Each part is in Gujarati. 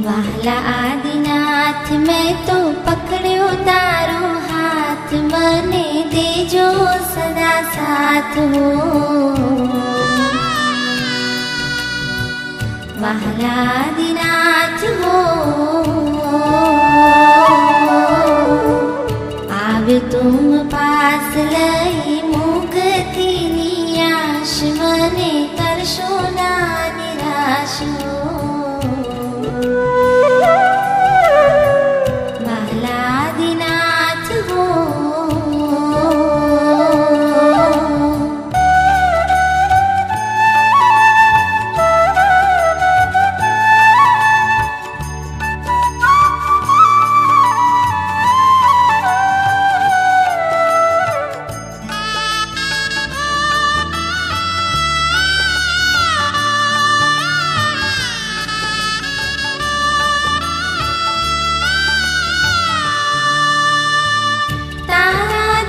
વહાલા આદિનાથ મેં તો પકડ્યો તારો હાથ, મને દેજો સદા સાથ હો. વહાલા આદિનાથ હો, આવ્યો તુમ પાસ લઈ મુખથી નિયાશ, મને કરશો ના નિરાશ હો.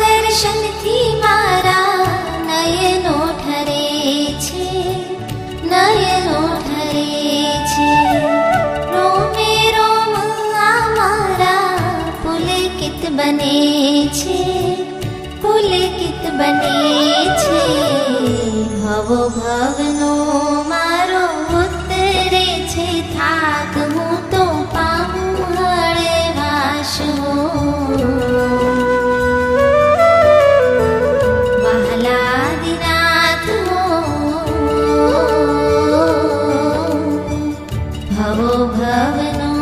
દર્શનથી મારા નયનો ઠરે છે, નયનો ઠરે છે. રોમે રોમ આ મારા પુલકિત બને છે, પુલકિત બને છે. ભવો ભવનો મારો ઉતરે છે થાક, હું તો પામું હળવાશ હો. ભવો ભવનો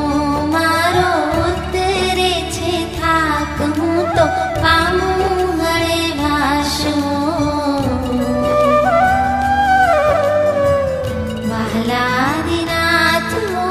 મારો ઉતરે છે થાક, હું તો પામું હળવાશ હો. વહાલા આદિનાથ હો.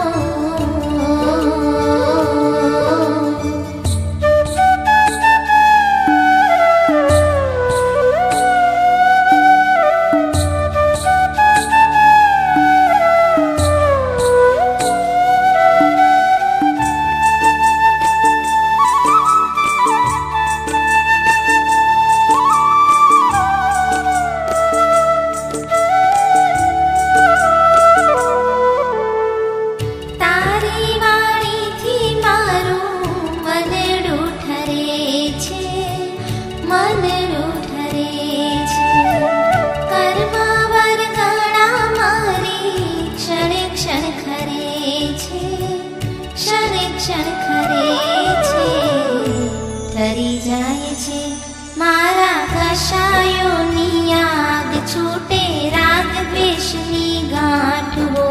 ઠરી જાય છે મારા કશાયોની આગ, છૂટે રાગ દ્વેષની ગાંઠ હો.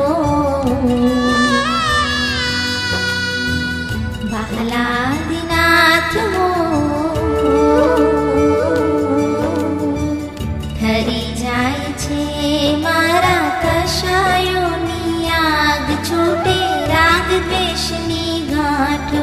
વહાલા આદિનાથ હો, ઠરી જાય છે મારા કશાયોની આગ, છૂટે રાગ દ્વેષની ગાંઠ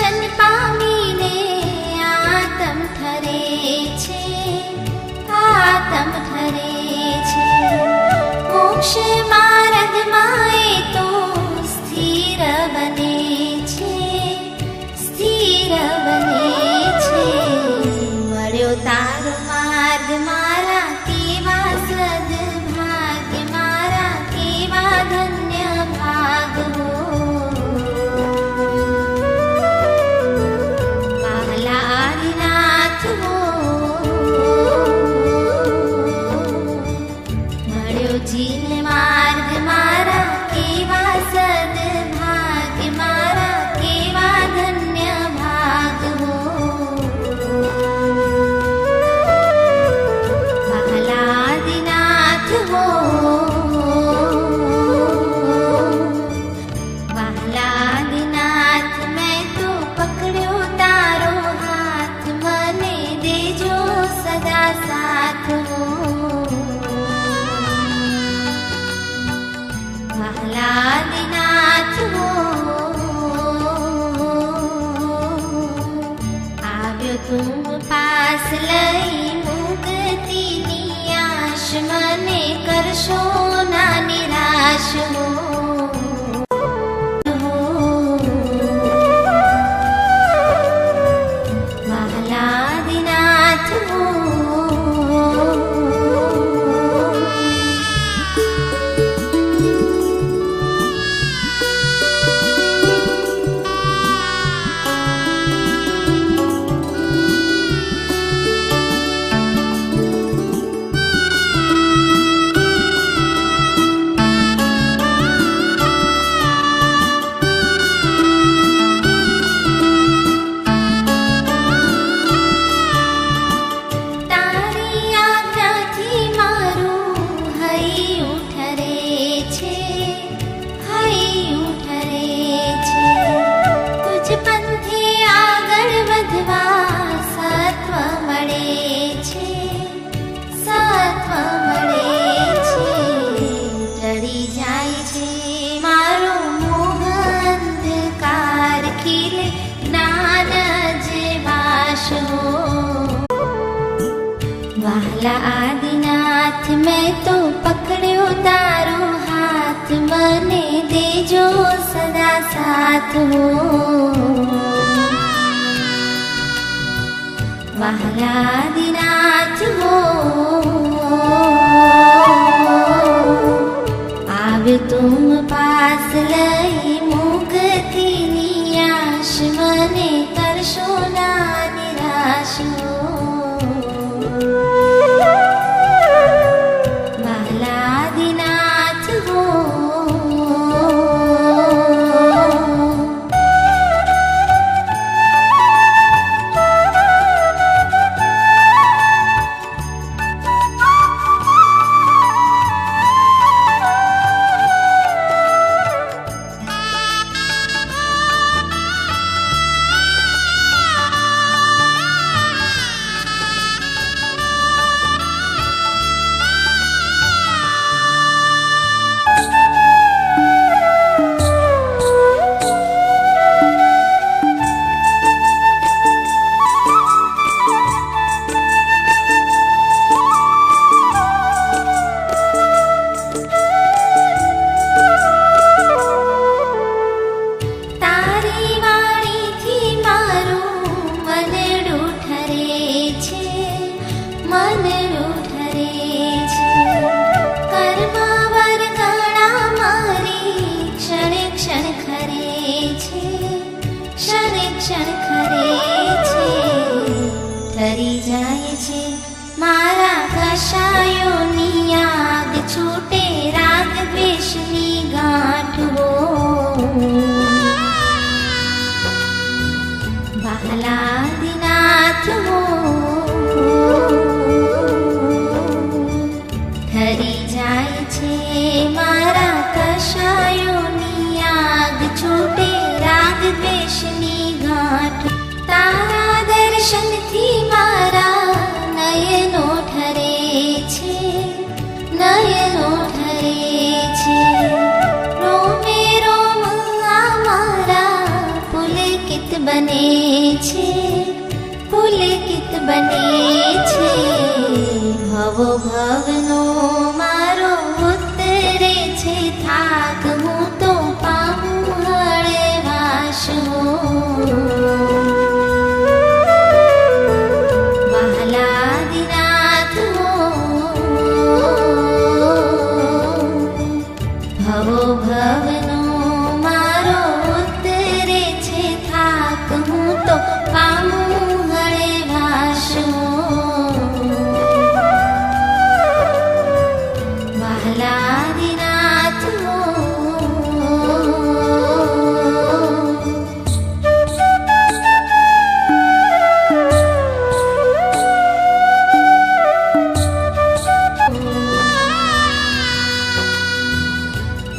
દર્શન પામીને આતમ ઠરે છે, આતમ ઠરે છે. મોક્ષ માર્ગમાં એ તો સ્થિર બને છે, સ્થિર બને છે. મળ્યો તારો માર્ગ મારા કેવા સદભાગ્ય, મારા કેવા ધન્ય ભાગ હો. વહાલા આદિનાથ હો, મળ્યો જીન માર્ગ મારા કેવા સદભાગ્ય, મારા કેવા ધન્ય ભાગ હો. વહાલા આદિનાથ હો, વહાલા આદિનાથ મેં તો પકડ્યો તારો હાથ, મને દેજો સદા સાથ હો. વહાલા આદિનાથ હો, આવ્યો તું પાસ લઈ મુક્તિની આશ, મને કરશો ના નિરાશ હો. વહાલા આદિનાથ હો, તારી આજ્ઞાથી મારું હૈયું ઠરે છે, હૈયું ઠરે છે. તુજ પંથે આગળ વધવા સત્વ મળે છે, સત્વ મળે છે. ટળી જાય છે મારો મોહ અંધકાર, ખીલે જ્ઞાન જેવાશ હો. વહાલા આદિનાથ મેં તો પકડ્યો તારો હાથ, મને દેજો સદા સાથ હો. વહાલા આદિનાથ હો, આવ્યો તું પાસ લઈ મુક્તિની આશ, મને કરશો ના નિરાશ હો. વહાલા આદિનાથ હો, તારી વાણીથી મારું મનડું ઠરે છે, મનડું ઠરે છે. કર્મા વરગણા મારી ક્ષણે ક્ષણ ખરે છે, ક્ષણે ક્ષણ ખરે છે. ઠરી જાય છે મારા કશાયોની આગ, છૂટે રાગ દ્વેષની ગાંઠ હો. વહાલા આદિનાથ હો, ઠરી જાય છે મારા કશાયોની આગ, છૂટે રાગ દ્વેષની ગાંઠ. તારા દર્શનથી મારા નયનો ઠરે છે, નયનો ઠરે છે. રોમે રોમ આ મારા પુલકિત બને છે, પુલકિત બને છે. ભવો ભવનો મારો ઉતરે છે થાક, હું તો પામું હળવાશ હો. વહાલાદિનાથ હો, ભવો ભવનો મારો ઉતરે છે થાક, હું તો પામું હળવાશ હો. વહાલાદિનાથ હો.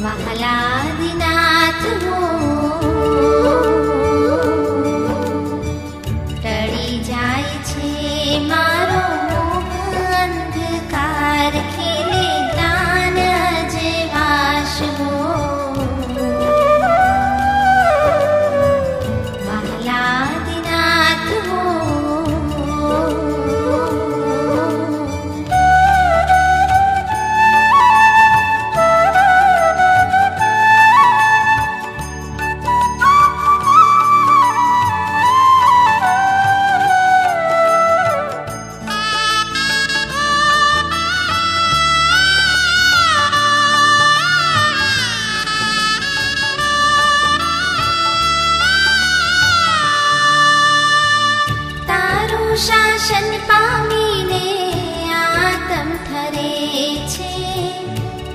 વહાલાદિનાથ હો. ટળી જાય છે મારો મોહ, અંધકાર ખેલે જ્ઞાન અજવાશ હો. વહાલાદિનાથ હો. તારું શાસન પામીને આતમ ઠરે છે,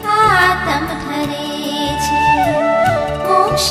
આતમ ઠરે છે. મોક્ષ